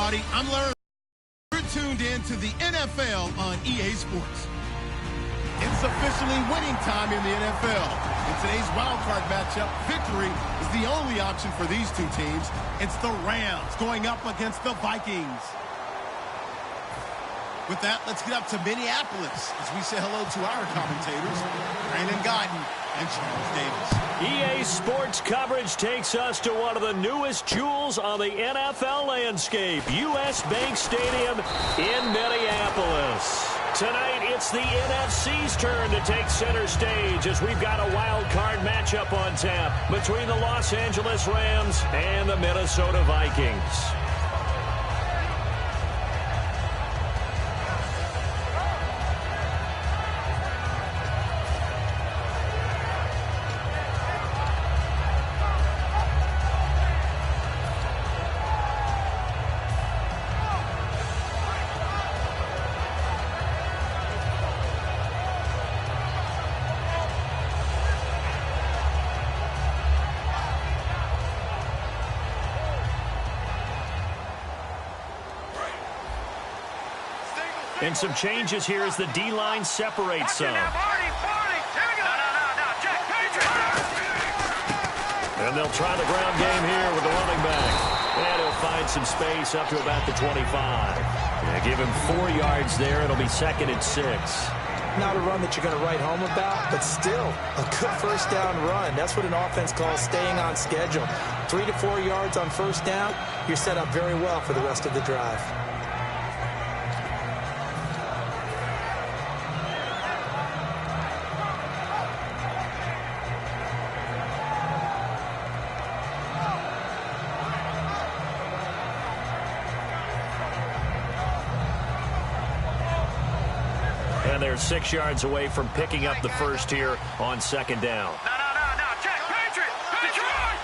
everybody. I'm learning. You're tuned in to the NFL on EA Sports. It's officially winning time in the NFL. In today's wildcard matchup, victory is the only option for these two teams. It's the Rams going up against the Vikings. With that, let's get up to Minneapolis as we say hello to our commentators, Brandon Guyton and Charles Davis. EA Sports coverage takes us to one of the newest jewels on the NFL landscape, US Bank Stadium in Minneapolis. Tonight, it's the NFC's turn to take center stage as we've got a wild card matchup on tap between the Los Angeles Rams and the Minnesota Vikings. And some changes here as the D-line separates some. And they'll try the ground game here with the running back. And he'll find some space up to about the 25. Yeah, give him 4 yards there. It'll be 2nd and 6. Not a run that you're going to write home about, but still a good first down run. That's what an offense calls staying on schedule. 3 to 4 yards on first down, you're set up very well for the rest of the drive. And they're 6 yards away from picking up the first here on 2nd down. No. Check. Patriot. Detroit.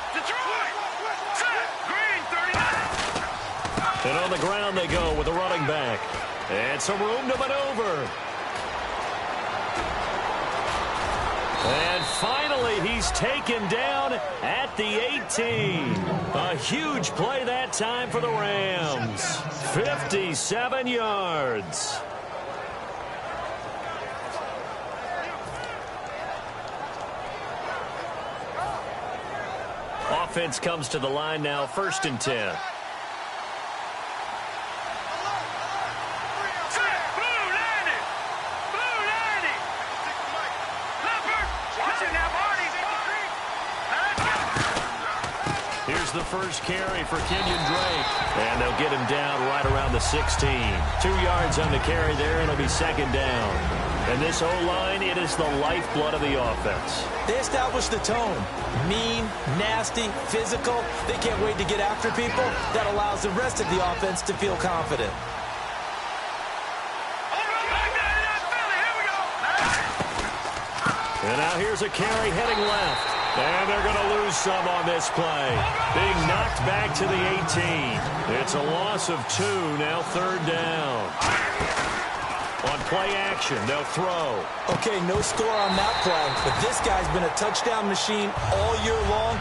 Set. Green, 39. And on the ground they go with the running back. And some room to maneuver. And finally, he's taken down at the 18. A huge play that time for the Rams. 57 yards. Offense comes to the line now, 1st and 10. Here's the first carry for Kenyon Drake. And they'll get him down right around the 16. 2 yards on the carry there, and it'll be 2nd down. And this O-line, it is the lifeblood of the offense. They establish the tone. Mean, nasty, physical. They can't wait to get after people. That allows the rest of the offense to feel confident. And now here's a carry heading left. And they're going to lose some on this play. Being knocked back to the 18. It's a loss of 2, now 3rd down. On play action, they'll throw. Okay, no score on that play, but this guy's been a touchdown machine all year long.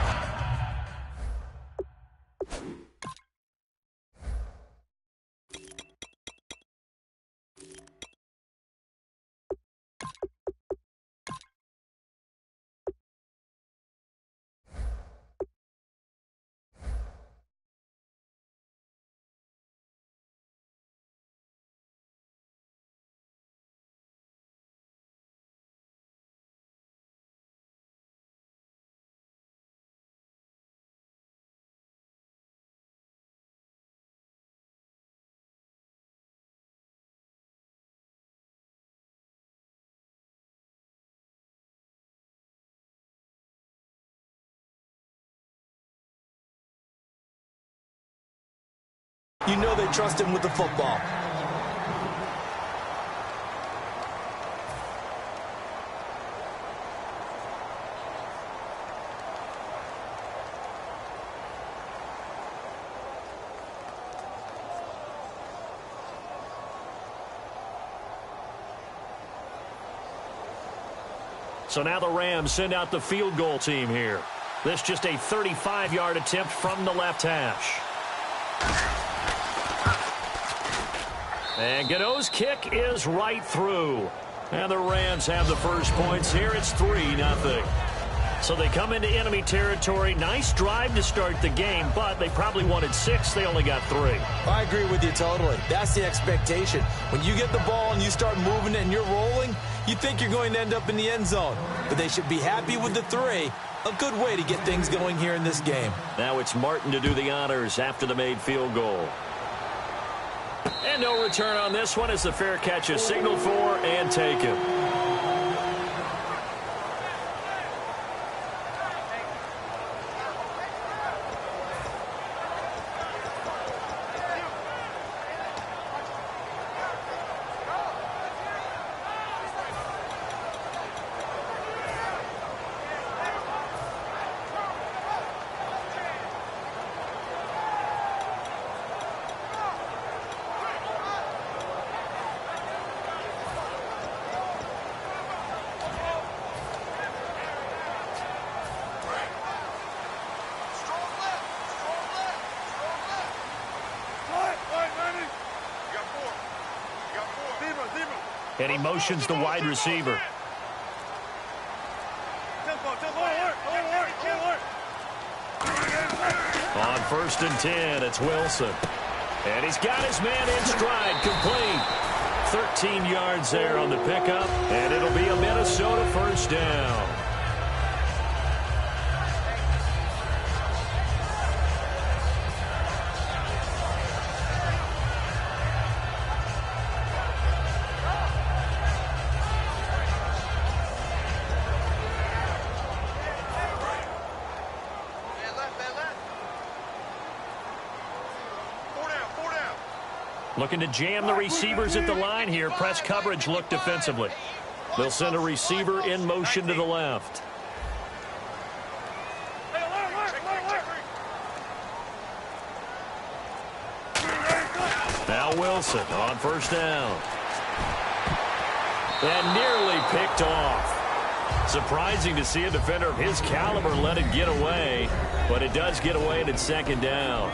You know they trust him with the football. So now the Rams send out the field goal team here. This just a 35-yard attempt from the left hash. And Godot's kick is right through. And the Rams have the first points here. It's 3-0. So they come into enemy territory. Nice drive to start the game, but they probably wanted 6. They only got 3. I agree with you totally. That's the expectation. When you get the ball and you start moving it and you're rolling, you think you're going to end up in the end zone. But they should be happy with the 3. A good way to get things going here in this game. Now it's Martin to do the honors after the made field goal. And no return on this one as the fair catch is signaled for and taken. And he motions the wide receiver. On 1st and 10, it's Wilson. And he's got his man in stride, complete. 13 yards there on the pickup, and it'll be a Minnesota first down. Looking to jam the receivers at the line here. Press coverage look defensively. They'll send a receiver in motion to the left. Now Wilson on 1st down. And nearly picked off. Surprising to see a defender of his caliber let it get away. But it does get away and it's 2nd down.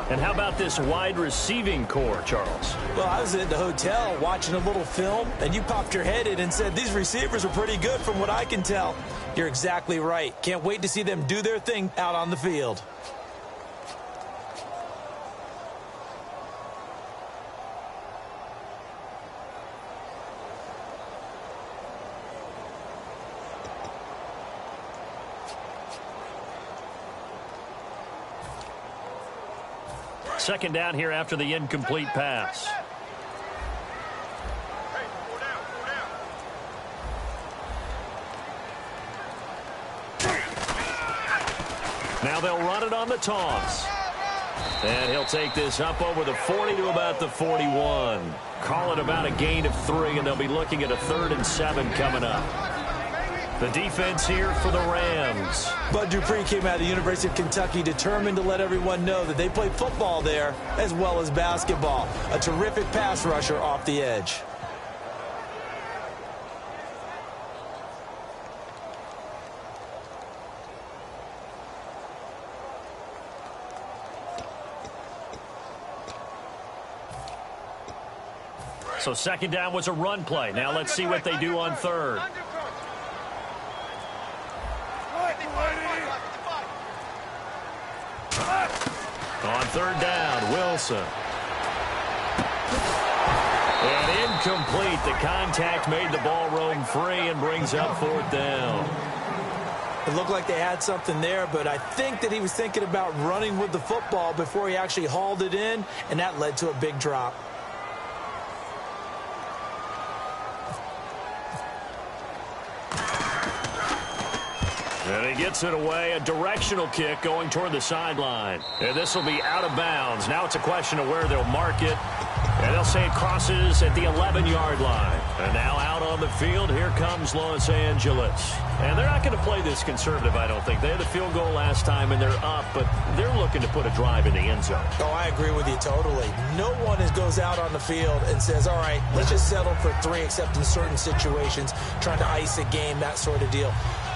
And how about this wide receiving core, Charles? Well, I was at the hotel watching a little film, and you popped your head in and said, these receivers are pretty good from what I can tell. You're exactly right. Can't wait to see them do their thing out on the field. Second down here after the incomplete pass. Now they'll run it on the toss. And he'll take this up over the 40 to about the 41. Call it about a gain of 3, and they'll be looking at a 3rd and 7 coming up. The defense here for the Rams. Bud Dupree came out of the University of Kentucky determined to let everyone know that they play football there as well as basketball. A terrific pass rusher off the edge. So 2nd down was a run play. Now let's see what they do on 3rd. On 3rd down, Wilson. And incomplete. The contact made the ball roam free and brings up 4th down. It looked like they had something there, but I think that he was thinking about running with the football before he actually hauled it in, and that led to a big drop. And he gets it away. A directional kick going toward the sideline. And this will be out of bounds. Now it's a question of where they'll mark it. And they'll say it crosses at the 11-yard line. And now out on the field, here comes Los Angeles. And they're not going to play this conservative, I don't think. They had the field goal last time, and they're up, but they're looking to put a drive in the end zone. Oh, I agree with you totally. No one goes out on the field and says, all right, let's just settle for 3, except in certain situations, trying to ice a game, that sort of deal.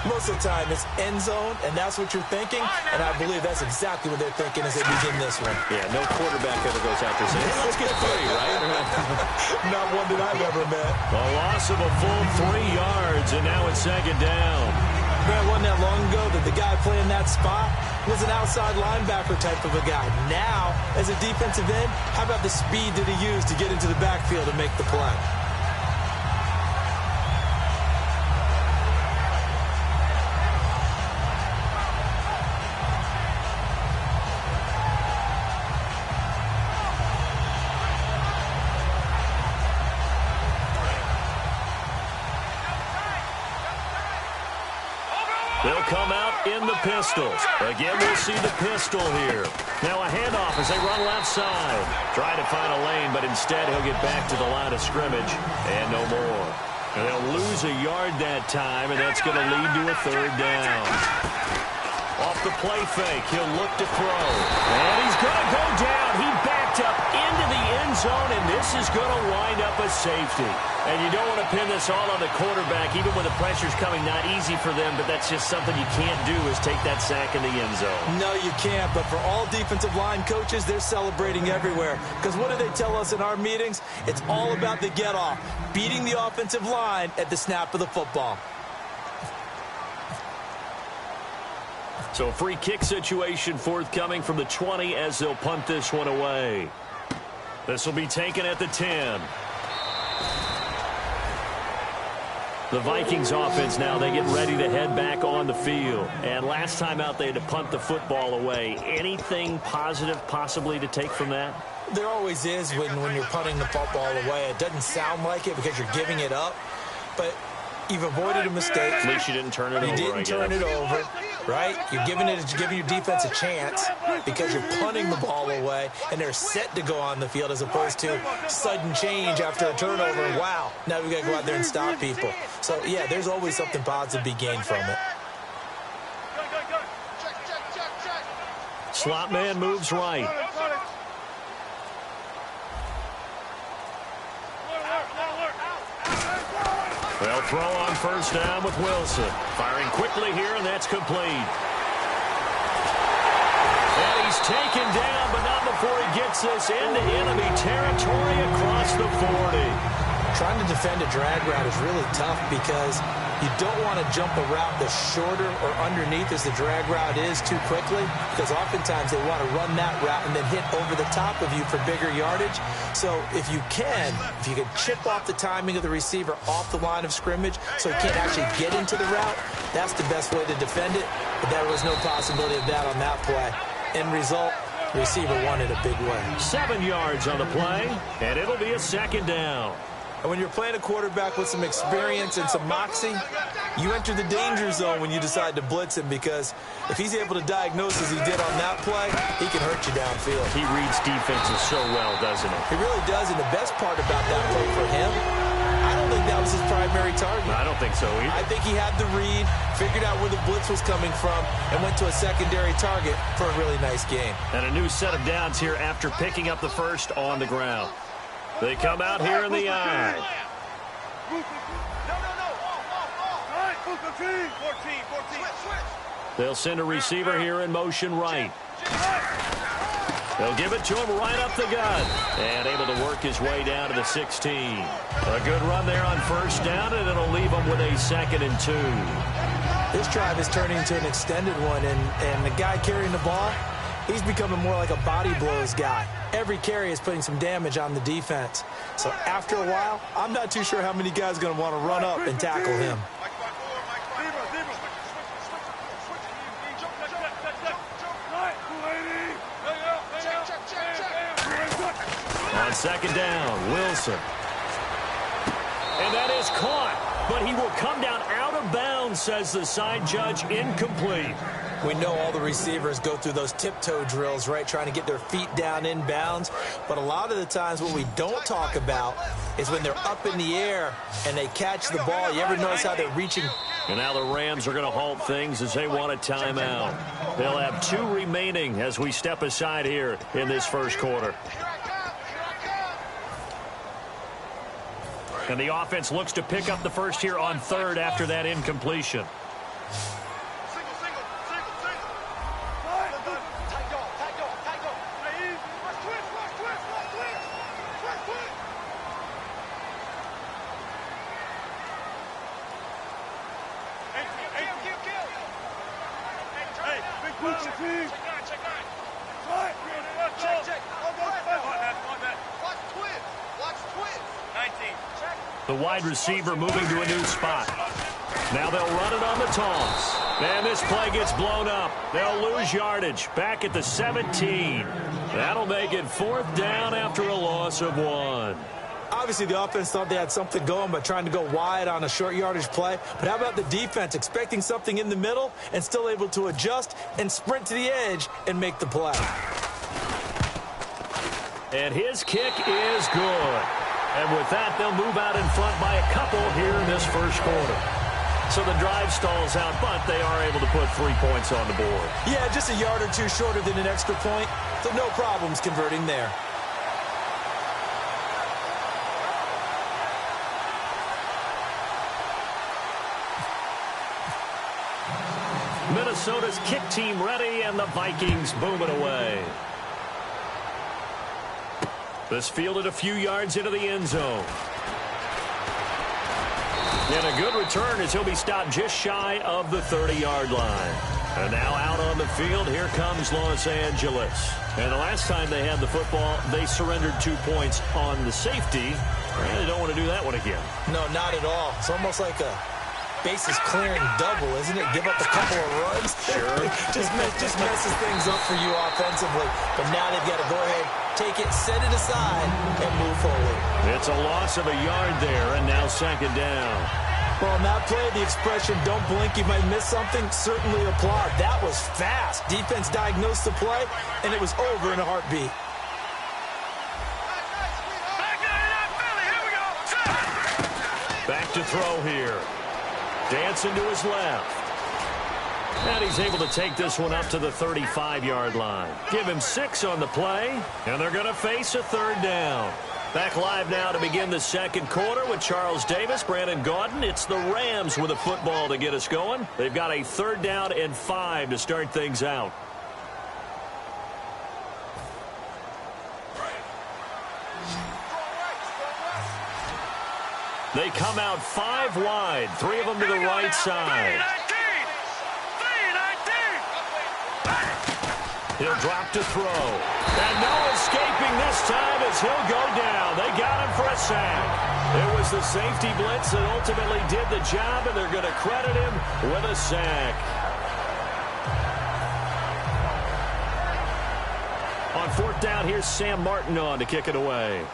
Most of the time, it's end zone, and that's what you're thinking, and I believe that's exactly what they're thinking as they begin this one. Yeah, no quarterback ever goes out there saying, hey, let's get 3, right? Not one that I've ever met. A loss of a full 3 yards, and now it's 2nd down. Man, wasn't that long ago that the guy playing that spot was an outside linebacker type of a guy. Now, as a defensive end, how about the speed that he used to get into the backfield and make the play? They'll come out in the pistol. Again, we'll see the pistol here. Now a handoff as they run left side. Try to find a lane, but instead he'll get back to the line of scrimmage and no more. And they'll lose a yard that time, and that's going to lead to a 3rd down. Off the play fake, he'll look to throw. And he's going to go down. He backed up into the end zone, and this is going to wind up a safety. And you don't want to pin this all on the quarterback, even when the pressure's coming. Not easy for them, but that's just something you can't do is take that sack in the end zone. No, you can't, but for all defensive line coaches, they're celebrating everywhere. Because what do they tell us in our meetings? It's all about the get-off, beating the offensive line at the snap of the football. So a free kick situation forthcoming from the 20 as they'll punt this one away. This will be taken at the 10. The Vikings offense now, they get ready to head back on the field. And last time out, they had to punt the football away. Anything positive possibly to take from that? There always is when you're punting the football away. It doesn't sound like it because you're giving it up, but you've avoided a mistake. At least you didn't turn it over. You didn't turn it over, right? You're giving your defense a chance because you're punting the ball away, and they're set to go on the field as opposed to sudden change after a turnover. And wow, now we got to go out there and stop people. So, yeah, there's always something positive to be gained from it. Slot man moves right. They'll throw on 1st down with Wilson. Firing quickly here, and that's complete. And he's taken down, but not before he gets this into enemy territory across the 40. Trying to defend a drag route is really tough because you don't want to jump a route that's shorter or underneath as the drag route is too quickly, because oftentimes they want to run that route and then hit over the top of you for bigger yardage. So if you can chip off the timing of the receiver off the line of scrimmage so he can't actually get into the route, that's the best way to defend it. But there was no possibility of that on that play. End result, the receiver won it a big way. 7 yards on the play, and it'll be a 2nd down. And when you're playing a quarterback with some experience and some moxie, you enter the danger zone when you decide to blitz him, because if he's able to diagnose as he did on that play, he can hurt you downfield. He reads defenses so well, doesn't he? He really does, and the best part about that play for him, I don't think that was his primary target. I don't think so either. I think he had the read, figured out where the blitz was coming from, and went to a secondary target for a really nice gain. And a new set of downs here after picking up the first on the ground. They come out here in the eye. They'll send a receiver here in motion right. They'll give it to him right up the gut. And able to work his way down to the 16. A good run there on 1st down, and it'll leave him with a 2nd and 2. This drive is turning into an extended one, and the guy carrying the ball, he's becoming more like a body blows guy. Every carry is putting some damage on the defense. So after a while, I'm not too sure how many guys are going to want to run up and tackle him. On 2nd down, Wilson. And that is caught, but he will come down out of bounds, says the side judge, incomplete. We know all the receivers go through those tiptoe drills, right, trying to get their feet down in bounds. But a lot of the times what we don't talk about is when they're up in the air and they catch the ball. You ever notice how they're reaching? And now the Rams are going to halt things as they want a timeout. They'll have 2 remaining as we step aside here in this 1st quarter. And the offense looks to pick up the first here on 3rd after that incompletion. Single, single, single, single. Tight dog, tight dog, tight dog. Watch twist, watch twist, watch twist. Watch twist. Kill. Hey, big push, check nine. Check. Watch twist. 19. Check. The wide receiver moving to a new spot. Now they'll run it on the toss. And this play gets blown up. They'll lose yardage. Back at the 17. That'll make it 4th down after a loss of 1. Obviously, the offense thought they had something going by trying to go wide on a short yardage play. But how about the defense expecting something in the middle and still able to adjust and sprint to the edge and make the play? And his kick is good. And with that, they'll move out in front by a couple here in this first quarter. So the drive stalls out, but they are able to put 3 points on the board. Yeah, just a yard or two shorter than an extra point, so no problems converting there. Minnesota's kick team ready, and the Vikings boom it away. This fielded a few yards into the end zone. And a good return as he'll be stopped just shy of the 30-yard line. And now out on the field, here comes Los Angeles. And the last time they had the football, they surrendered 2 points on the safety. And they don't want to do that one again. No, not at all. It's almost like a bases clearing double, isn't it? Give up a couple of runs. Sure. just messes things up for you offensively. But now they've got to go ahead, take it, set it aside, and move forward. It's a loss of a yard there, and now 2nd down. Well, on that play, the expression, don't blink, you might miss something, certainly applaud. That was fast. Defense diagnosed the play, and it was over in a heartbeat. Back to throw here. Dancing to his left. And he's able to take this one up to the 35-yard line. Give him 6 on the play, and they're going to face a 3rd down. Back live now to begin the second quarter with Charles Davis, Brandon Gaudin. It's the Rams with a football to get us going. They've got a 3rd down and 5 to start things out. They come out 5 wide, 3 of them to the right side. He'll drop to throw. And no escaping this time as he'll go down. They got him for a sack. It was the safety blitz that ultimately did the job, and they're going to credit him with a sack. On 4th down, here's Sam Martin on to kick it away.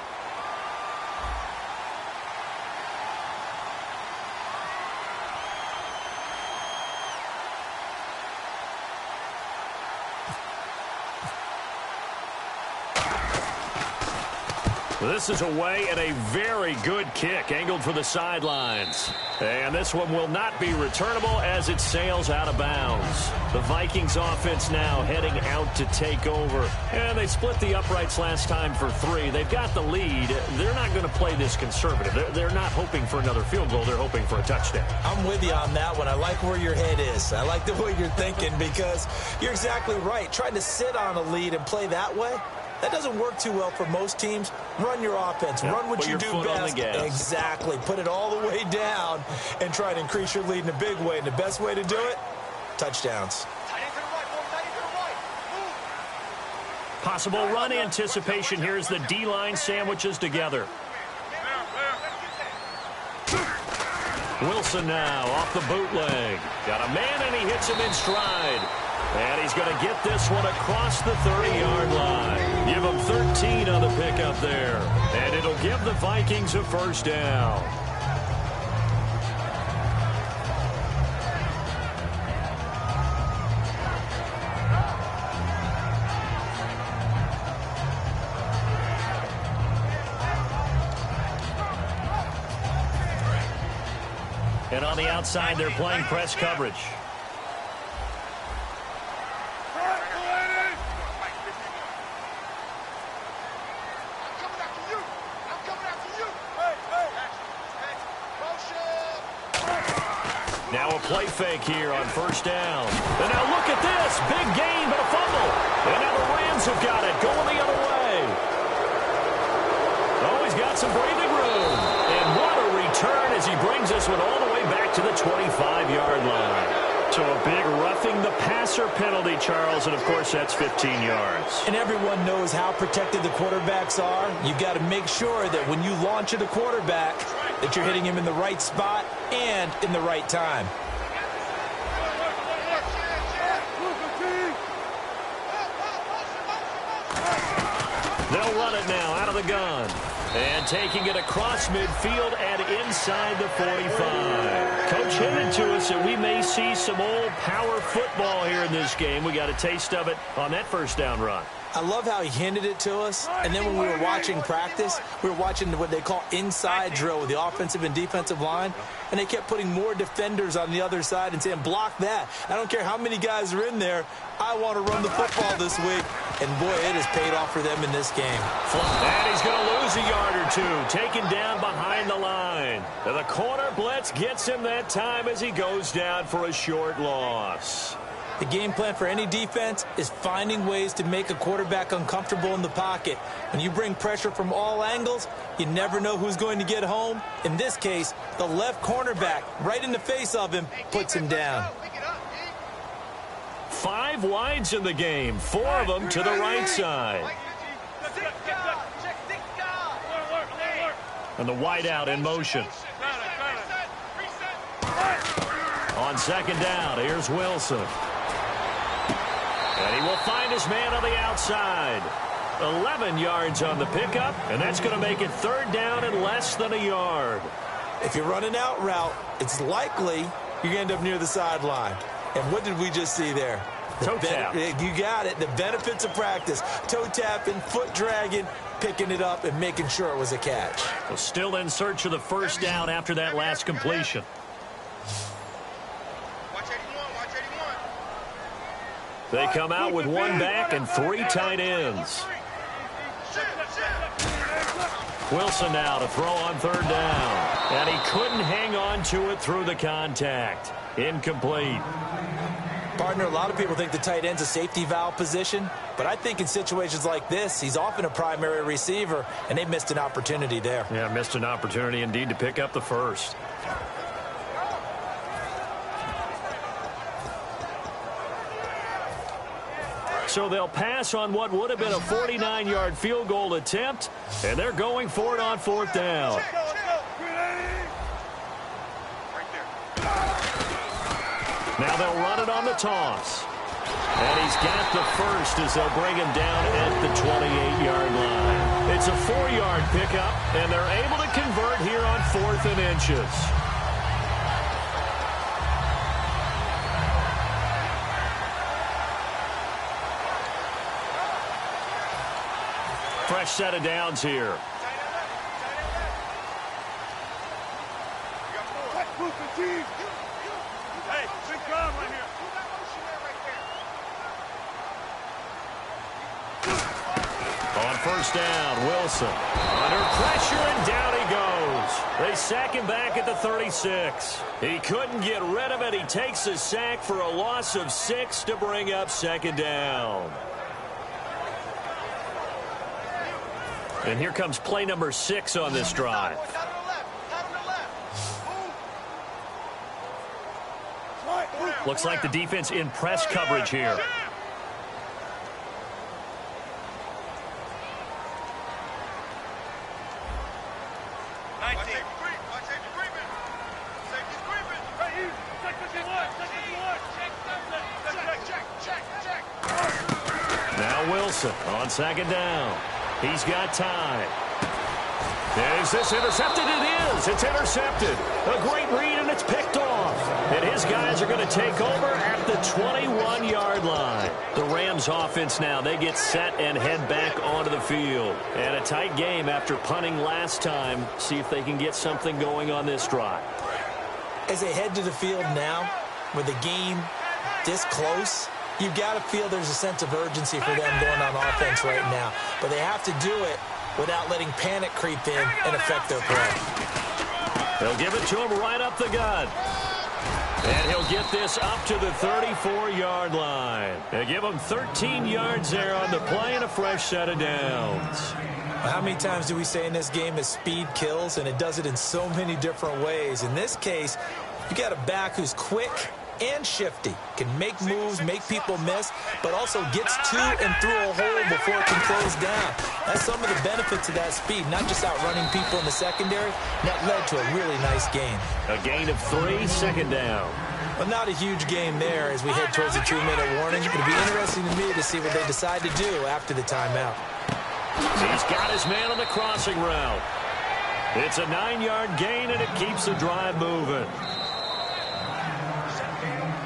This is away and a very good kick angled for the sidelines. And this one will not be returnable as it sails out of bounds. The Vikings offense now heading out to take over. And they split the uprights last time for 3. They've got the lead. They're not going to play this conservative. They're not hoping for another field goal. They're hoping for a touchdown. I'm with you on that one. I like where your head is. I like the way you're thinking because you're exactly right. Trying to sit on a lead and play that way, that doesn't work too well for most teams. Run your offense. Yep. Run what Put you your do foot on best. the gas. Exactly. Put it all the way down and try to increase your lead in a big way. And the best way to do it, touchdowns. Possible run anticipation. Here's the D-line sandwiches together. Wilson now off the bootleg. Got a man, and he hits him in stride. And he's going to get this one across the 30-yard line. Give him 13 on the pickup there. And it'll give the Vikings a 1st down. And on the outside, they're playing press coverage. Now a play fake here on first down. And now look at this. Big gain, but a fumble. And now the Rams have got it, going the other way. Oh, he's got some breathing room. And what a return as he brings this one all the way back to the 25-yard line. So a big roughing the passer penalty, Charles, and of course that's 15 yards. And everyone knows how protected the quarterbacks are. You've got to make sure that when you launch at a quarterback that you're hitting him in the right spot and in the right time. They'll run it now out of the gun. And taking it across midfield and inside the 45. Coach hinted to us that we may see some old power football here in this game. We got a taste of it on that first down run. I love how he hinted it to us, and then when we were watching practice, we were watching what they call inside drill with the offensive and defensive line, and they kept putting more defenders on the other side and saying, block that. I don't care how many guys are in there. I want to run the football this week, and boy, it has paid off for them in this game. And he's going to lose a yard or two, taken down behind the line. The corner blitz gets him that time as he goes down for a short loss. The game plan for any defense is finding ways to make a quarterback uncomfortable in the pocket. When you bring pressure from all angles, you never know who's going to get home. In this case, the left cornerback, right in the face of him, puts him down. 5 wides in the game, 4 of them to the right side. And the wide out in motion. On second down, here's Wilson. And he will find his man on the outside. 11 yards on the pickup, and that's going to make it third down and less than a yard. If you run an out route, it's likely you're going to end up near the sideline. And what did we just see there? Toe tap. You got it. The benefits of practice. Toe tapping, foot dragging, picking it up, and making sure it was a catch. Well, still in search of the first down after that last completion. They come out with 1 back and 3 tight ends. Wilson now to throw on third down. And he couldn't hang on to it through the contact. Incomplete. Partner, a lot of people think the tight end's a safety valve position, but I think in situations like this, he's often a primary receiver, and they missed an opportunity there. Yeah, missed an opportunity indeed to pick up the first. So they'll pass on what would have been a 49-yard field goal attempt, and they're going for it on fourth down. Now they'll run it on the toss. And he's got the first as they'll bring him down at the 28-yard line. It's a 4-yard pickup, and they're able to convert here on 4th and inches. Fresh set of downs here. On first down, Wilson. Under pressure, and down he goes. They sack him back at the 36. He couldn't get rid of it. He takes a sack for a loss of 6 to bring up second down. And here comes play number 6 on this drive. Looks like the defense in press coverage here. Now Wilson on second down. He's got time. Is this intercepted? It is. It's intercepted. A great read, and it's picked off. And his guys are going to take over at the 21-yard line. The Rams offense now, they get set and head back onto the field. And a tight game after punting last time. See if they can get something going on this drive. As they head to the field now, with the game this close, you've got to feel there's a sense of urgency for them going on offense right now. But they have to do it without letting panic creep in and affect their play. They'll give it to him right up the gut. And he'll get this up to the 34-yard line. They give him 13 yards there on the play and a fresh set of downs. How many times do we say in this game that speed kills, and it does it in so many different ways? In this case, you got a back who's quick and shifty, can make moves, make people miss, but also gets to and through a hole before it can close down. That's some of the benefits of that speed, not just outrunning people in the secondary. That led to a really nice gain. A gain of 3, second down. But not a huge game there as we head towards the 2-minute warning. It'll be interesting to me to see what they decide to do after the timeout. He's got his man on the crossing route. It's a 9-yard gain, and it keeps the drive moving.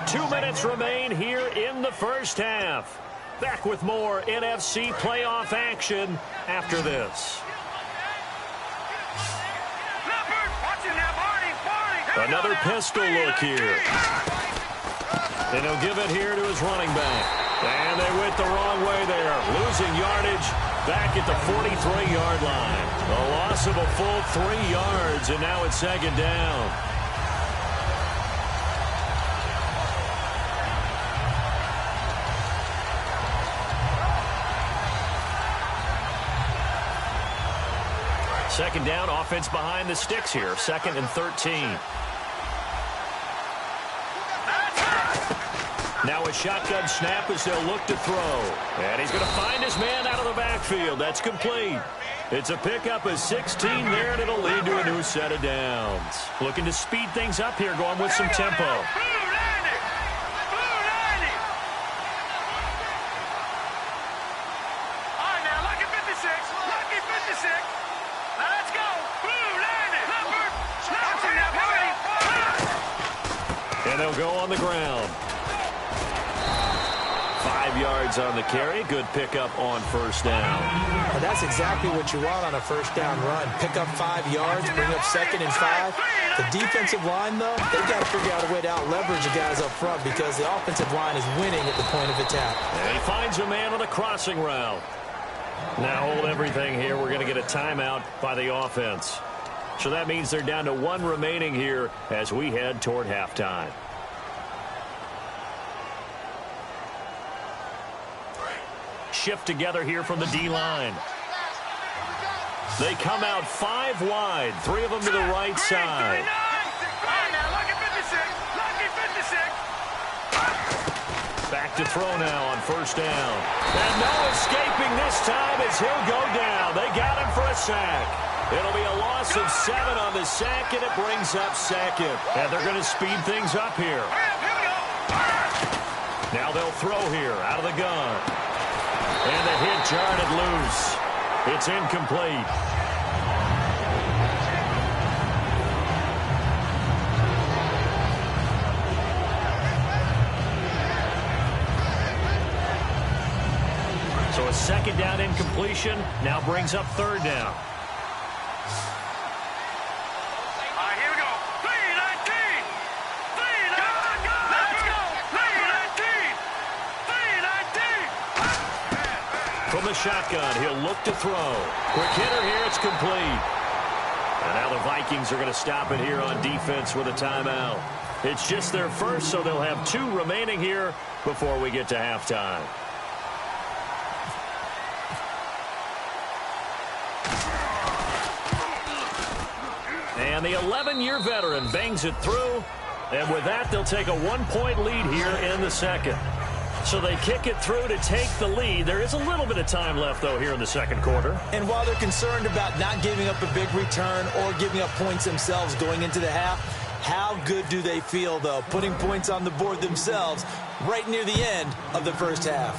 2 minutes remain here in the first half. Back with more NFC playoff action after this. Another pistol look here. And he'll give it here to his running back. And they went the wrong way there. Losing yardage back at the 43-yard line. A loss of a full 3 yards, and now it's second down. Second down, offense behind the sticks here. 2nd and 13. Now a shotgun snap as they'll look to throw. And he's going to find his man out of the backfield. That's complete. It's a pickup of 16 there, and it'll lead to a new set of downs. Looking to speed things up here, going with some tempo. All right, now, lucky 56. Lucky 56. Now, let's go. Blue, landing. And they'll go on the ground. 5 yards on the carry. Good pickup on first down. And that's exactly what you want on a first down run. Pick up 5 yards, bring up 2nd and 5. The defensive line, though, they've got to figure out a way to out-leverage the guys up front because the offensive line is winning at the point of attack. And he finds a man on the crossing route. Now hold everything here. We're going to get a timeout by the offense. So that means they're down to 1 remaining here as we head toward halftime. Shift together here from the D-line. They come out 5 wide, 3 of them to the right side. Back to throw now on first down. And no escaping this time as he'll go down. They got him for a sack. It'll be a loss of 7 on the sack, and it brings up 2nd. And they're going to speed things up here. Now they'll throw here out of the gun. And the hit jarred it loose. It's incomplete. So a 2nd down incompletion now brings up 3rd down. From the shotgun, he'll look to throw. Quick hitter here, it's complete. And now the Vikings are going to stop it here on defense with a timeout. It's just their first, so they'll have 2 remaining here before we get to halftime. And the 11-year veteran bangs it through. And with that, they'll take a 1-point lead here in the 2nd. So they kick it through to take the lead. There is a little bit of time left, though, here in the 2nd quarter. And while they're concerned about not giving up a big return or giving up points themselves going into the half, how good do they feel, though, putting points on the board themselves right near the end of the first half?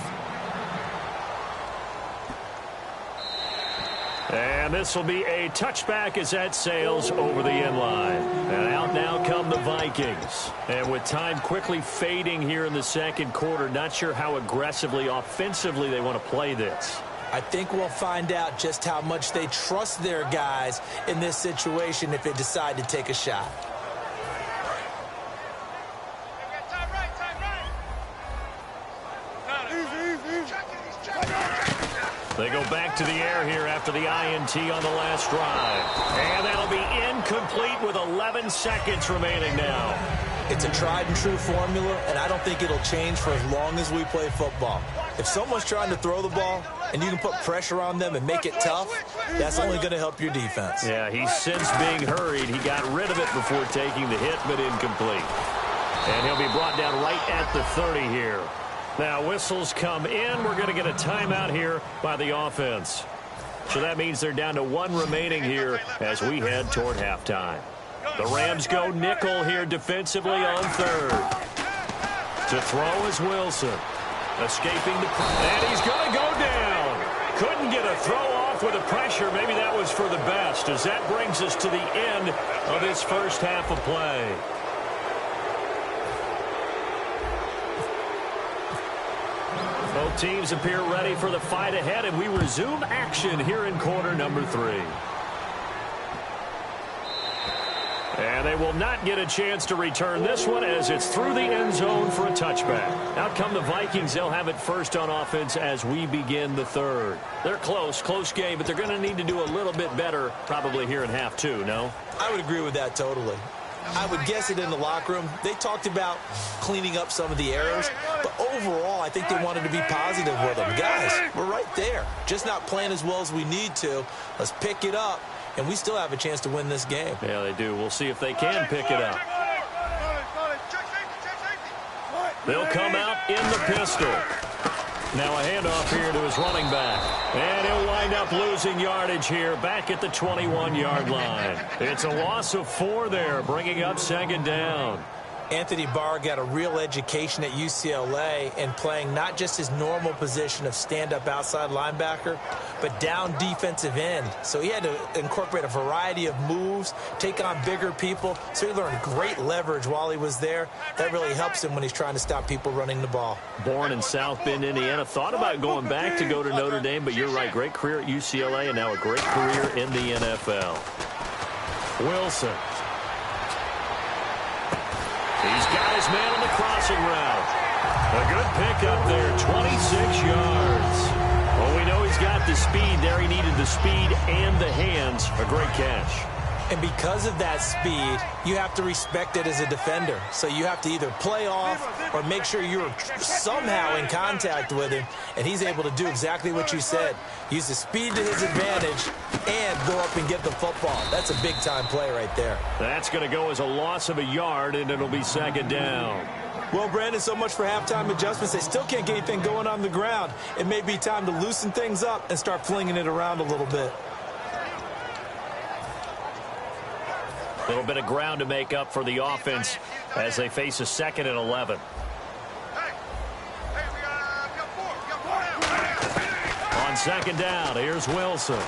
And this will be a touchback as that sails over the end line. And out now come the Vikings. And with time quickly fading here in the 2nd quarter, not sure how aggressively, offensively they want to play this. I think we'll find out just how much they trust their guys in this situation if they decide to take a shot. They go back to the air here after the INT on the last drive. And that'll be incomplete with 11 seconds remaining now. It's a tried-and-true formula, and I don't think it'll change for as long as we play football. If someone's trying to throw the ball and you can put pressure on them and make it tough, that's only going to help your defense. Yeah, he's since being hurried. He got rid of it before taking the hit, but incomplete. And he'll be brought down right at the 30 here. Now, whistles come in. We're going to get a timeout here by the offense. So that means they're down to 1 remaining here as we head toward halftime. The Rams go nickel here defensively on third. To throw is Wilson. Escaping the... And he's going to go down. Couldn't get a throw off with the pressure. Maybe that was for the best, as that brings us to the end of this first half of play. Both teams appear ready for the fight ahead, and we resume action here in quarter number 3. And they will not get a chance to return this one as it's through the end zone for a touchback. Out come the Vikings. They'll have it first on offense as we begin the third. They're close game, but they're going to need to do a little bit better probably here in half 2, no? I would agree with that totally. I would guess it in the locker room. They talked about cleaning up some of the errors, but overall, I think they wanted to be positive with them. Guys, we're right there. Just not playing as well as we need to. Let's pick it up, and we still have a chance to win this game. Yeah, they do. We'll see if they can pick it up. They'll come out in the pistol. Now a handoff here to his running back. And he'll wind up losing yardage here back at the 21-yard line. It's a loss of 4 there, bringing up second down. Anthony Barr got a real education at UCLA and playing not just his normal position of stand-up outside linebacker, but down defensive end. So he had to incorporate a variety of moves, take on bigger people. So he learned great leverage while he was there. That really helps him when he's trying to stop people running the ball. Born in South Bend, Indiana. Thought about going back to go to Notre Dame, but you're right. Great career at UCLA and now a great career in the NFL. Wilson. He's got his man on the crossing route. A good pickup there, 26 yards. Well, we know he's got the speed there. He needed the speed and the hands. A great catch. And because of that speed, you have to respect it as a defender. So you have to either play off or make sure you're somehow in contact with him, and he's able to do exactly what you said. Use the speed to his advantage and go up and get the football. That's a big-time play right there. That's going to go as a loss of a yard, and it'll be second down. Well, Brandon, so much for halftime adjustments. They still can't get anything going on the ground. It may be time to loosen things up and start flinging it around a little bit. A little bit of ground to make up for the offense as they face a 2nd and 11. On second down, here's Wilson.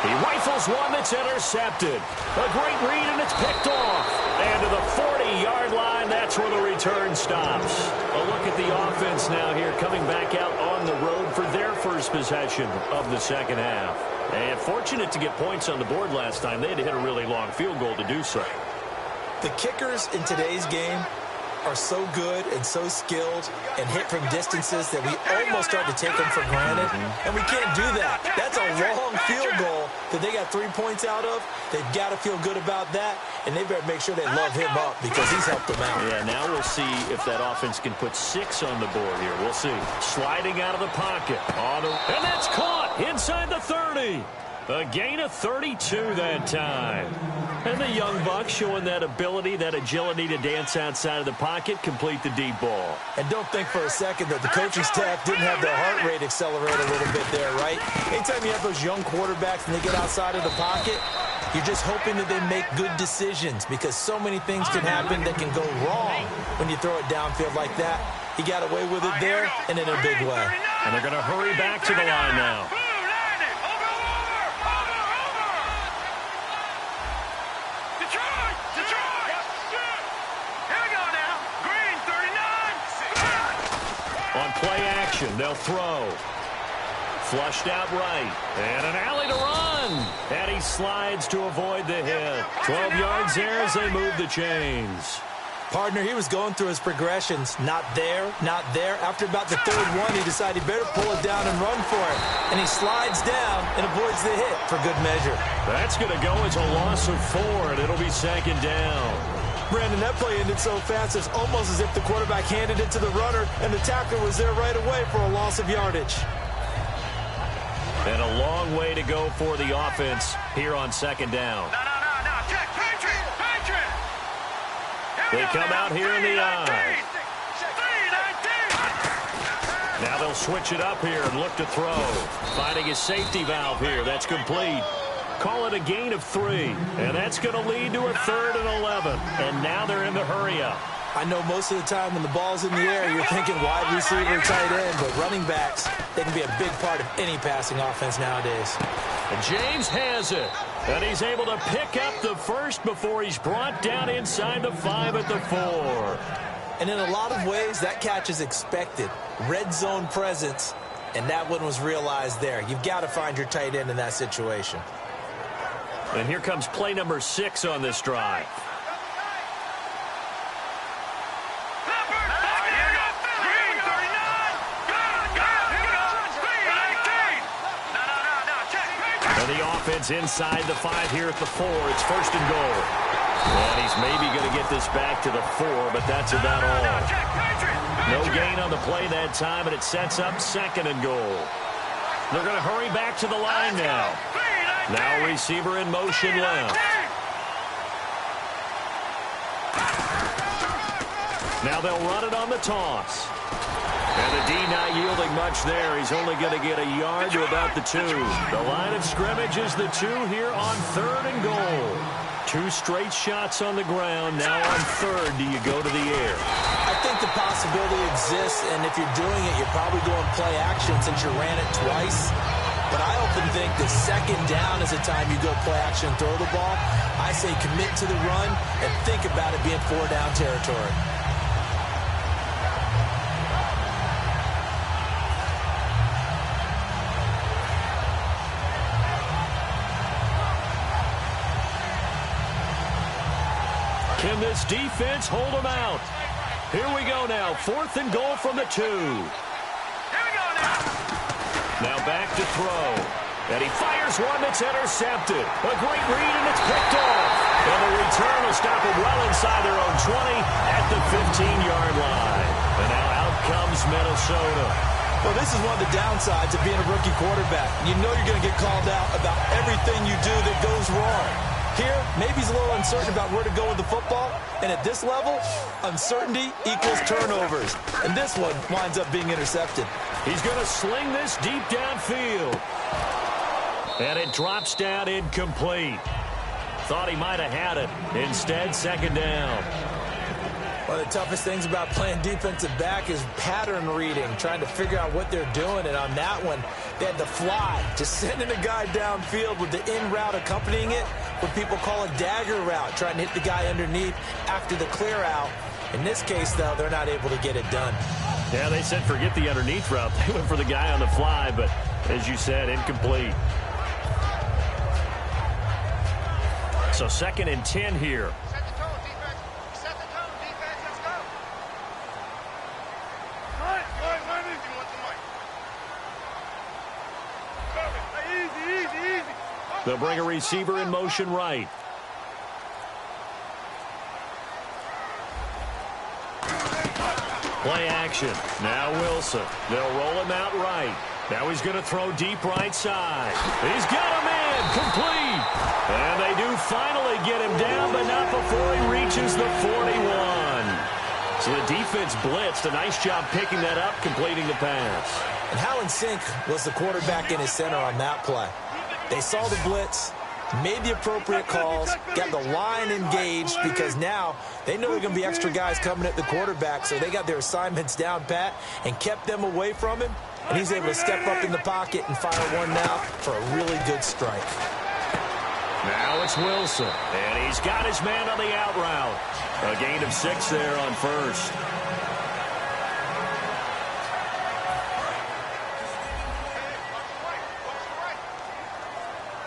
He rifles one that's intercepted. A great read, and it's picked off. And to the 40-yard line, that's where the return stops. A look at the offense now here, coming back out on the road for their first possession of the second half. And fortunate to get points on the board last time. They had to hit a really long field goal to do so. The kickers in today's game are so good and so skilled and hit from distances that we almost start to take them for granted. And we can't do that. That's a long field goal that they got 3 points out of. They've got to feel good about that, and they better make sure they love him up because he's helped them out. Yeah, now we'll see if that offense can put 6 on the board here. We'll see. Sliding out of the pocket. And that's caught inside the 30. A gain of 32 that time. And the young buck showing that ability, that agility to dance outside of the pocket, complete the deep ball. And don't think for a second that the coaching staff didn't have their heart rate accelerate a little bit there, right? Anytime you have those young quarterbacks and they get outside of the pocket, you're just hoping that they make good decisions because so many things can happen that can go wrong when you throw it downfield like that. He got away with it there and in a big way. And they're going to hurry back to the line now. On play action, they'll throw. Flushed out right. And an alley to run. And he slides to avoid the hit. 12 yards there as they move the chains. Partner, he was going through his progressions. Not there, not there. After about the third one, he decided he better pull it down and run for it. And he slides down and avoids the hit for good measure. That's going to go as a loss of 4, and it'll be second down. Brandon, that play ended so fast, it's almost as if the quarterback handed it to the runner, and the tackler was there right away for a loss of yardage. And a long way to go for the offense here on second down. No. Check. Patriot. They come out here in the I. Now they'll switch it up here and look to throw. Finding his safety valve here. That's complete. Call it a gain of 3. And that's going to lead to a 3rd and 11. And now they're in the hurry-up. I know most of the time when the ball's in the air, you're thinking wide receiver, tight end, but running backs, they can be a big part of any passing offense nowadays. And James has it. And he's able to pick up the first before he's brought down inside the 5 at the 4. And in a lot of ways, that catch is expected. Red zone presence, and that one was realized there. You've got to find your tight end in that situation. And here comes play number 6 on this drive. And the offense inside the 5 here at the 4. It's 1st and goal. And he's maybe going to get this back to the 4, but that's about all. No gain on the play that time, and it sets up 2nd and goal. They're going to hurry back to the line now. Now receiver in motion left. Now they'll run it on the toss. And the D not yielding much there. He's only going to get a yard to about the 2. The line of scrimmage is the 2 here on 3rd and goal. 2 straight shots on the ground. Now on 3rd, do you go to the air? I think the possibility exists, and if you're doing it, you're probably going play action since you ran it twice. But I often think that 2nd down is the time you go play action and throw the ball. I say commit to the run and think about it being 4-down territory. Can this defense hold them out? Here we go now. 4th and goal from the 2. Now back to throw. And he fires one that's intercepted. A great read, and it's picked off. And the return will stop it well inside their own 20 at the 15-yard line. And now out comes Minnesota. Well, this is one of the downsides of being a rookie quarterback. You know you're going to get called out about everything you do that goes wrong. Here, maybe he's a little uncertain about where to go with the football. And at this level, uncertainty equals turnovers. And this one winds up being intercepted. He's going to sling this deep downfield. And it drops down incomplete. Thought he might have had it. Instead, 2nd down. One of the toughest things about playing defensive back is pattern reading, trying to figure out what they're doing. And on that one, they had to fly, just sending a guy downfield with the in route accompanying it, what people call a dagger route, trying to hit the guy underneath after the clear out. In this case, though, they're not able to get it done. Yeah, they said forget the underneath route. They went for the guy on the fly, but as you said, incomplete. So 2nd and 10 here. Set the tone, defense. Set the tone, defense. Let's go. Easy. They'll bring a receiver in motion right. Play action. Now Wilson. They'll roll him out right. Now he's going to throw deep right side. He's got him in. Complete. And they do finally get him down, but not before he reaches the 41. So the defense blitzed. A nice job picking that up, completing the pass. And how in sync was the quarterback and his center on that play? They saw the blitz, made the appropriate calls, got the line engaged because now they know there are going to be extra guys coming at the quarterback, so they got their assignments down pat and kept them away from him, and he's able to step up in the pocket and fire one now for a really good strike. Now it's Wilson, and he's got his man on the out route. A gain of 6 there on 1st.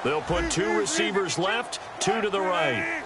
They'll put 2 receivers left, 2 to the right.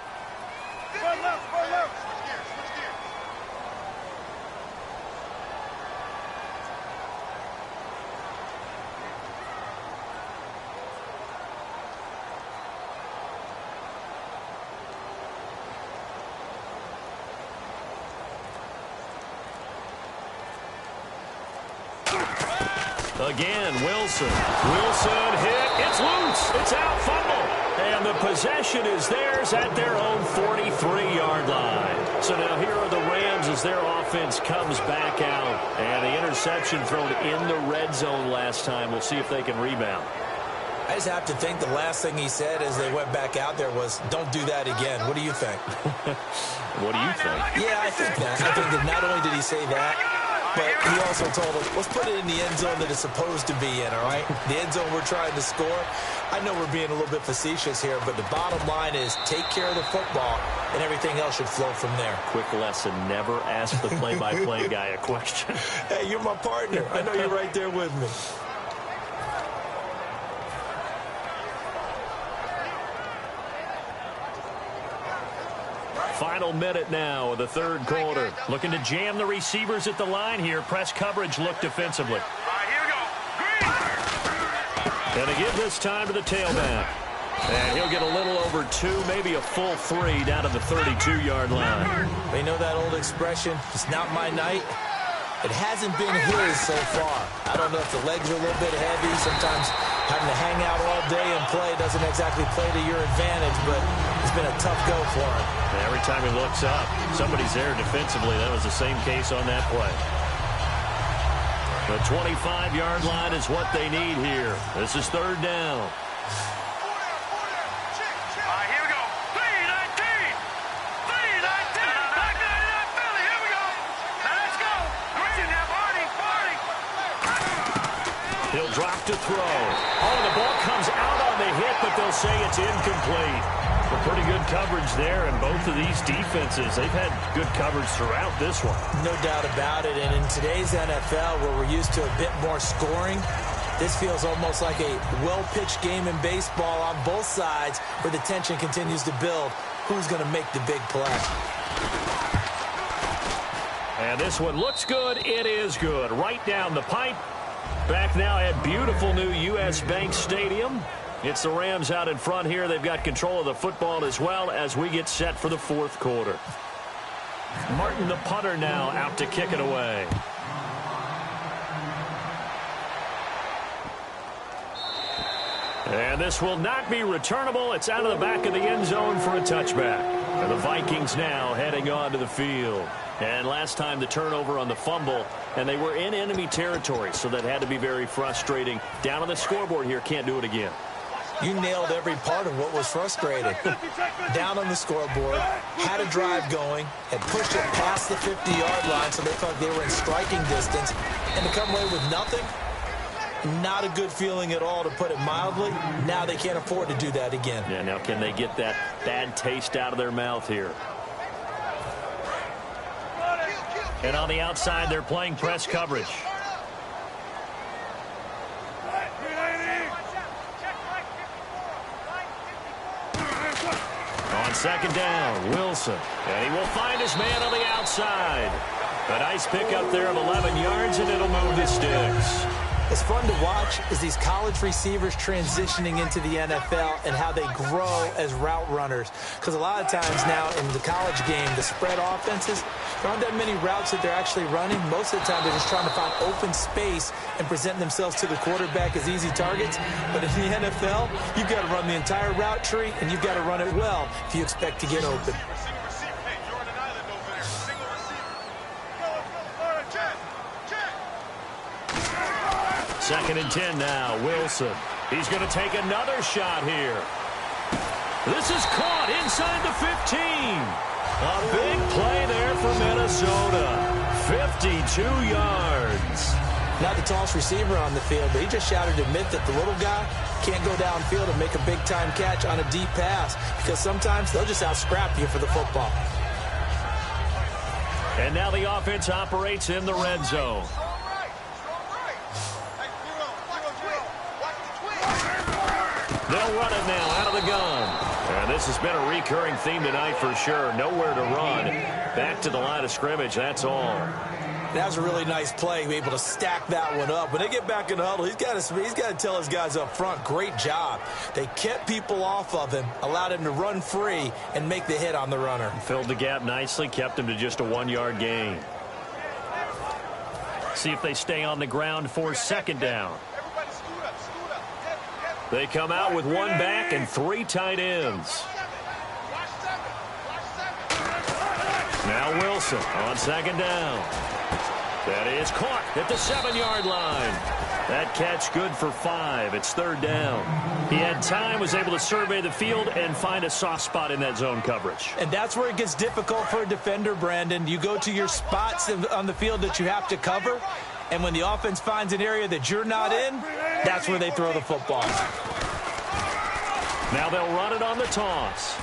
Again, Wilson. Wilson hit. It's loose. It's out. Fumble. And the possession is theirs at their own 43-yard line. So now here are the Rams as their offense comes back out. And the interception thrown in the red zone last time. We'll see if they can rebound. I just have to think the last thing he said as they went back out there was, don't do that again. What do you think? What do you think? Yeah, I think that. I think that not only did he say that, but he also told us, let's put it in the end zone that it's supposed to be in, all right? The end zone we're trying to score. I know we're being a little bit facetious here, but the bottom line is take care of the football, and everything else should flow from there. Quick lesson, never ask the play-by-play guy a question. Hey, you're my partner. I know you're right there with me. Final minute now of the third quarter. Looking to jam the receivers at the line here. Press coverage look defensively. Here we go. Green. And to give this time to the tailback. And he'll get a little over 2, maybe a full 3 down to the 32-yard line. They know that old expression, it's not my night. It hasn't been his so far. I don't know if the legs are a little bit heavy. Sometimes having to hang out all day and play doesn't exactly play to your advantage, but it's been a tough go for him. And every time he looks up, somebody's there defensively. That was the same case on that play. The 25-yard line is what they need here. This is third down. Here we go. 3-19. 3-19. Back to Philly. Here we go. Now let's go. Green now. Barney. He'll drop to throw. Oh, the ball comes out on the hit, but they'll say it's incomplete. But pretty good coverage there, and both of these defenses, they've had good coverage throughout this one. No doubt about it, and in today's NFL, where we're used to a bit more scoring, this feels almost like a well-pitched game in baseball on both sides where the tension continues to build. Who's going to make the big play? And this one looks good. It is good. Right down the pipe. Back now at beautiful new U.S. Bank Stadium. It's the Rams out in front here. They've got control of the football as well as we get set for the fourth quarter. Martin, the punter, now out to kick it away. And this will not be returnable. It's out of the back of the end zone for a touchback. And the Vikings now heading onto the field. And last time the turnover on the fumble, and they were in enemy territory, so that had to be very frustrating. Down on the scoreboard here, can't do it again. You nailed every part of what was frustrating. Down on the scoreboard, had a drive going, had pushed it past the 50-yard line so they thought they were in striking distance, and to come away with nothing, not a good feeling at all, to put it mildly. Now they can't afford to do that again. Yeah, now can they get that bad taste out of their mouth here? And on the outside, they're playing press coverage. On second down, Wilson. And he will find his man on the outside. A nice pickup there of 11 yards, and it'll move the sticks. It's fun to watch is these college receivers transitioning into the NFL and how they grow as route runners. Because a lot of times now in the college game, the spread offenses, there aren't that many routes that they're actually running. Most of the time, they're just trying to find open space and present themselves to the quarterback as easy targets. But in the NFL, you've got to run the entire route tree, and you've got to run it well if you expect to get open. Second and 10 now, Wilson. He's going to take another shot here. This is caught inside the 15. A big play there for Minnesota. 52 yards. Not the tallest receiver on the field, but he just shouted to admit that the little guy can't go downfield and make a big-time catch on a deep pass, because sometimes they'll just out-scrap you for the football. And now the offense operates in the red zone. They'll run it now out of the gun. And this has been a recurring theme tonight for sure. Nowhere to run. Back to the line of scrimmage, that's all. That was a really nice play, be able to stack that one up. When they get back in the huddle, he's got to tell his guys up front, great job. They kept people off of him, allowed him to run free and make the hit on the runner. Filled the gap nicely, kept him to just a 1-yard gain. See if they stay on the ground for second down. They come out with one back and 3 tight ends. Now Wilson on second down. That is caught at the 7-yard line. That catch good for 5. It's third down. He had time, was able to survey the field and find a soft spot in that zone coverage. And that's where it gets difficult for a defender, Brandon. You go to your spots on the field that you have to cover, and when the offense finds an area that you're not in, that's where they throw the football. Now they'll run it on the toss.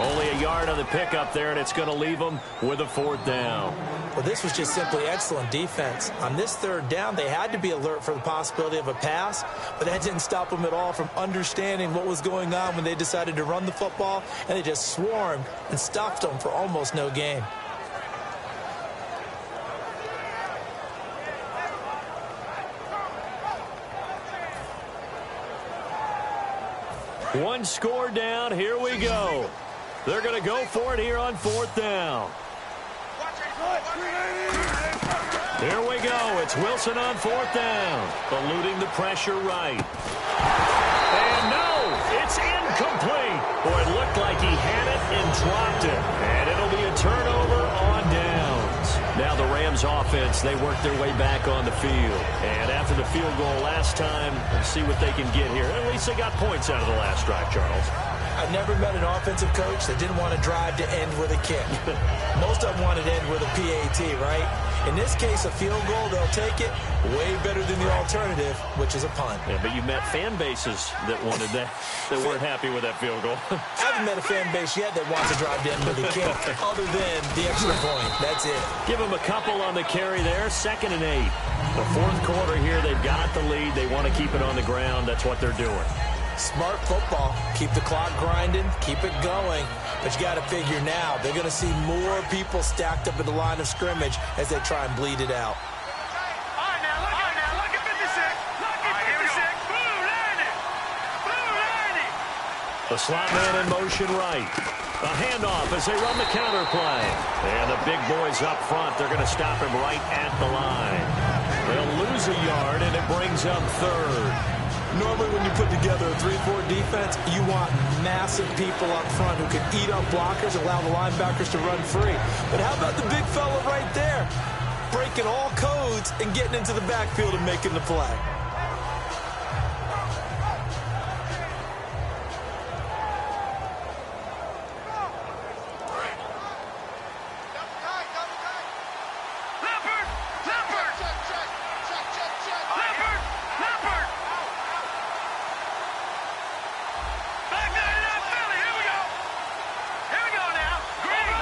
Only a yard on the pickup there, and it's going to leave them with a 4th down. Well, this was just simply excellent defense. On this third down, they had to be alert for the possibility of a pass, but that didn't stop them at all from understanding what was going on when they decided to run the football, and they just swarmed and stuffed them for almost no gain. One score down. Here we go. They're going to go for it here on 4th down. Here we go. It's Wilson on 4th down. Eluding the pressure right. And no, it's incomplete. Boy, it looked like he had it and dropped it. And it'll be a turnover on downs. Now the Rams offense, they work their way back on the field. And after the field goal last time, let's see what they can get here. At least they got points out of the last drive, Charles. I've never met an offensive coach that didn't want to drive to end with a kick. Most of them wanted to end with a PAT, right? In this case, a field goal, they'll take it way better than the alternative, which is a punt. Yeah, but you met fan bases that wanted that, that weren't happy with that field goal. I haven't met a fan base yet that wants to drive to end with a kick, other than the extra point. That's it. Give them a couple on the carry there, 2nd and 8. The 4th quarter here, they've got the lead. They want to keep it on the ground. That's what they're doing. Smart football. Keep the clock grinding. Keep it going. But you got to figure now, they're going to see more people stacked up in the line of scrimmage as they try and bleed it out. All right, now, look at 56. Look at 56. Blue 90. The slot man in motion right. A handoff as they run the counter play. And the big boys up front, they're going to stop him right at the line. They'll lose a yard, and it brings up 3rd. Normally when you put together a 3-4 defense, you want massive people up front who can eat up blockers, allow the linebackers to run free. But how about the big fella right there, breaking all codes and getting into the backfield and making the play?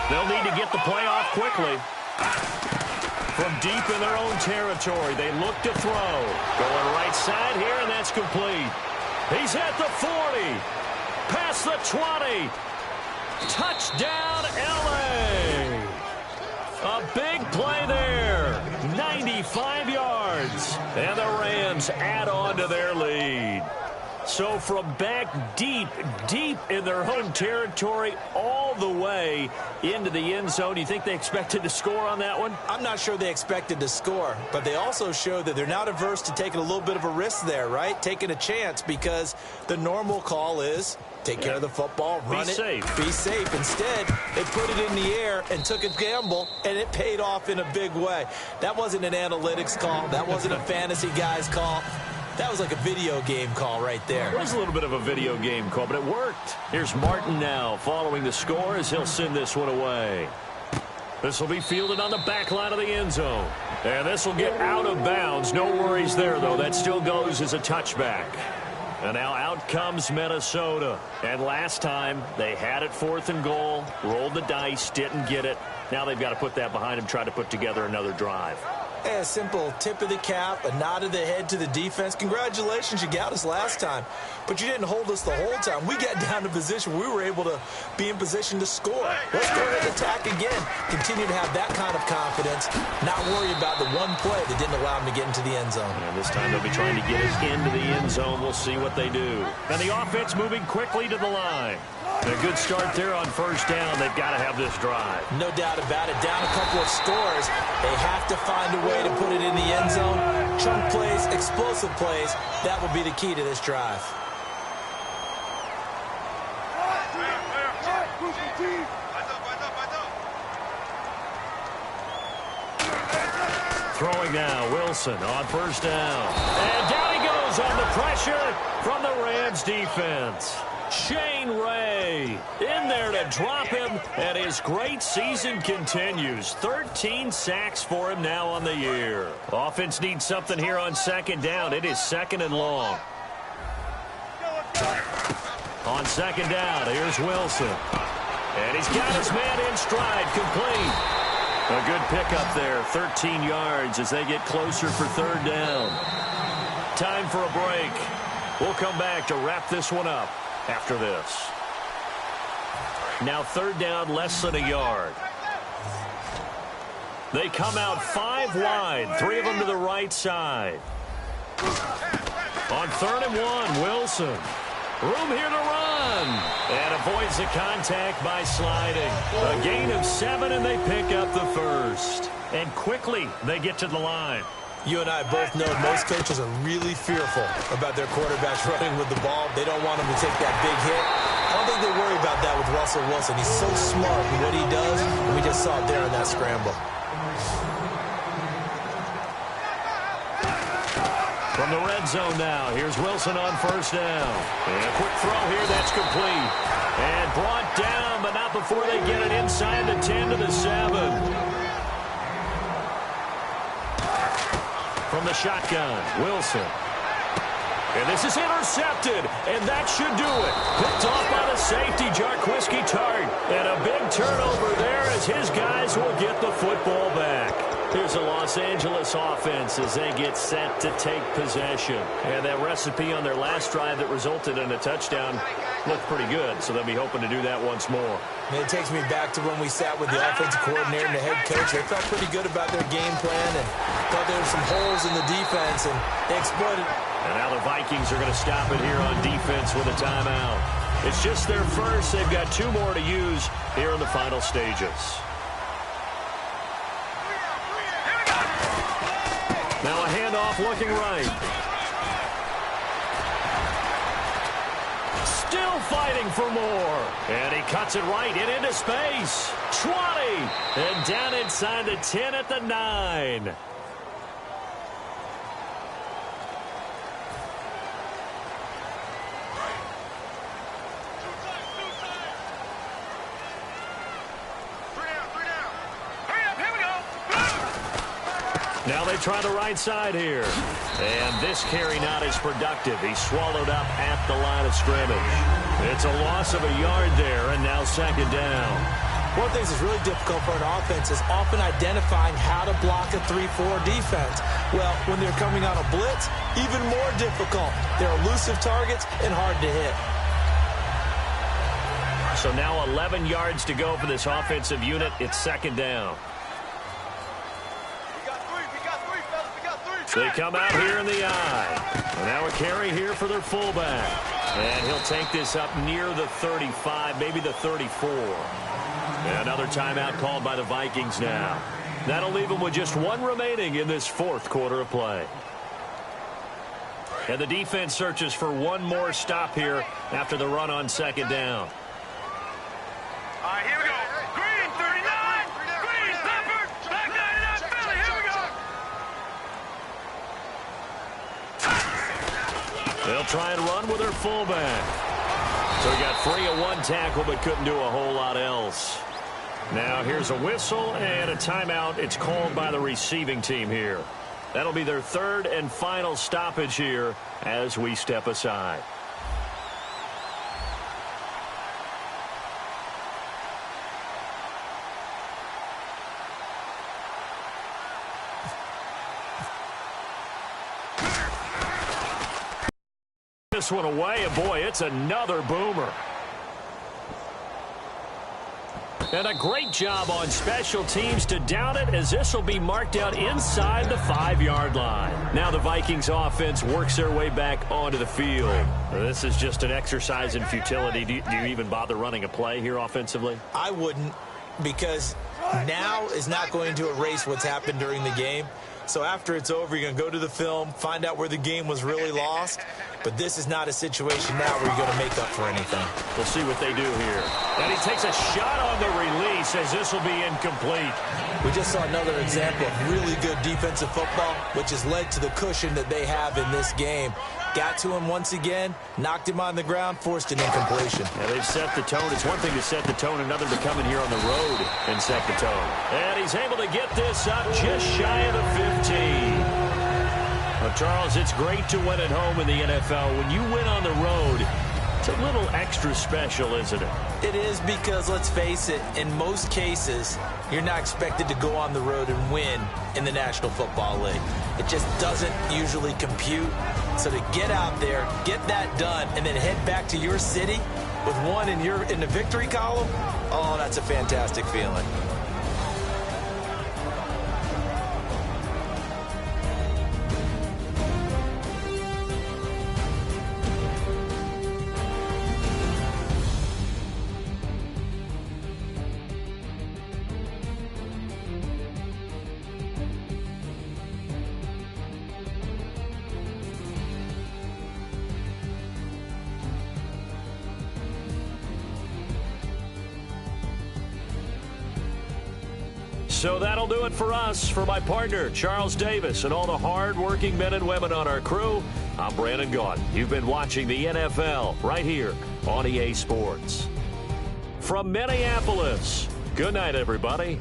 They'll need to get the play off quickly. From deep in their own territory, they look to throw. Going right side here, and that's complete. He's at the 40. Past the 20. Touchdown, L.A. A big play there. 95 yards. And the Rams add on to their lead. So from back deep in their home territory all the way into the end zone, you think they expected to score on that one? I'm not sure they expected to score, but they also showed that they're not averse to taking a little bit of a risk there, right? Taking a chance, because the normal call is take care of the football, run it, be safe. Instead, they put it in the air and took a gamble, and it paid off in a big way. That wasn't an analytics call. That wasn't a fantasy guy's call. That was like a video game call right there. It was a little bit of a video game call, but it worked. Here's Martin now following the score as he'll send this one away. This will be fielded on the back line of the end zone. And this will get out of bounds. No worries there, though. That still goes as a touchback. And now out comes Minnesota. And last time, they had it 4th and goal, rolled the dice, didn't get it. Now they've got to put that behind them, try to put together another drive. A simple tip of the cap, a nod of the head to the defense. Congratulations, you got us last time. But you didn't hold us the whole time. We got down to position. We were able to be in position to score. Let's go ahead and attack again. Continue to have that kind of confidence. Not worry about the one play that didn't allow them to get into the end zone. And this time they'll be trying to get it into the end zone. We'll see what they do. And the offense moving quickly to the line. A good start there on first down. They've got to have this drive. No doubt about it. Down a couple of scores. They have to find a way to put it in the end zone. Chunk plays, explosive plays. That will be the key to this drive. Throwing now, Wilson on first down. And down he goes on the pressure from the Rams defense. Shane Ray in there to drop him, and his great season continues. 13 sacks for him now on the year. Offense needs something here on second down. It is second and long. On second down, here's Wilson. And he's got his man in stride, complete. A good pickup there, 13 yards as they get closer for third down. Time for a break. We'll come back to wrap this one up after this. Now third down, less than a yard. They come out 5 wide, 3 of them to the right side. On third and 1, Wilson. Room here to run. And avoids the contact by sliding. A gain of 7, and they pick up the first. And quickly, they get to the line. You and I both know most coaches are really fearful about their quarterbacks running with the ball. They don't want him to take that big hit. I don't think they worry about that with Russell Wilson. He's so smart in what he does, and we just saw it there in that scramble. From the red zone now, here's Wilson on first down. And a quick throw here, that's complete. And brought down, but not before they get it inside the 10 to the 7. From the shotgun, Wilson. And this is intercepted, and that should do it. Picked off by the safety, Jarquiski Tart. And a big turnover there as his guys will get the football back. Here's a Los Angeles offense as they get set to take possession. And that recipe on their last drive that resulted in a touchdown looked pretty good, so they'll be hoping to do that once more. And it takes me back to when we sat with the offensive coordinator and the head coach. They felt pretty good about their game plan and thought there were some holes in the defense, and they exploited. And now the Vikings are going to stop it here on defense with a timeout. It's just their first. They've got 2 more to use here in the final stages. Now a handoff looking right. Still fighting for more. And he cuts it right and into space. 20. And down inside the 10 at the 9. Now they try the right side here. And this carry not as productive. He's swallowed up at the line of scrimmage. It's a loss of a yard there, and now second down. One of the things that's really difficult for an offense is often identifying how to block a 3-4 defense. Well, when they're coming on a blitz, even more difficult. They're elusive targets and hard to hit. So now 11 yards to go for this offensive unit. It's second down. They come out here in the eye. And now a carry here for their fullback. And he'll take this up near the 35, maybe the 34. And another timeout called by the Vikings now. That'll leave them with just 1 remaining in this 4th quarter of play. And the defense searches for 1 more stop here after the run on second down. All right, here we go. Green, 39. Green, Pepper. Back 99, Philly. Here we go. They'll try and run with their fullback. So he got free of 1 tackle but couldn't do a whole lot else. Now here's a whistle and a timeout. It's called by the receiving team here. That'll be their 3rd and final stoppage here as we step aside. This one away, and boy, it's another boomer. And a great job on special teams to down it, as this will be marked out inside the 5-yard line. Now the Vikings offense works their way back onto the field. This is just an exercise in futility. Do you even bother running a play here offensively? I wouldn't, because now is not going to erase what's happened during the game. So after it's over, you're going to go to the film, find out where the game was really lost. But this is not a situation now where you're going to make up for anything. We'll see what they do here. And he takes a shot on the release, as this will be incomplete. We just saw another example of really good defensive football, which has led to the cushion that they have in this game. Got to him once again, knocked him on the ground, forced an incompletion. Yeah, they've set the tone. It's one thing to set the tone, another to come in here on the road and set the tone. And he's able to get this up just shy of the 15. Well, Charles, it's great to win at home in the NFL. When you win on the road, it's a little extra special, isn't it? It is, because, let's face it, in most cases, you're not expected to go on the road and win in the National Football League. It just doesn't usually compute. So to get out there, get that done, and then head back to your city with one in the victory column, oh, that's a fantastic feeling. So that'll do it for us. For my partner, Charles Davis, and all the hard-working men and women on our crew, I'm Brandon Gaudin. You've been watching the NFL right here on EA Sports. From Minneapolis, good night, everybody.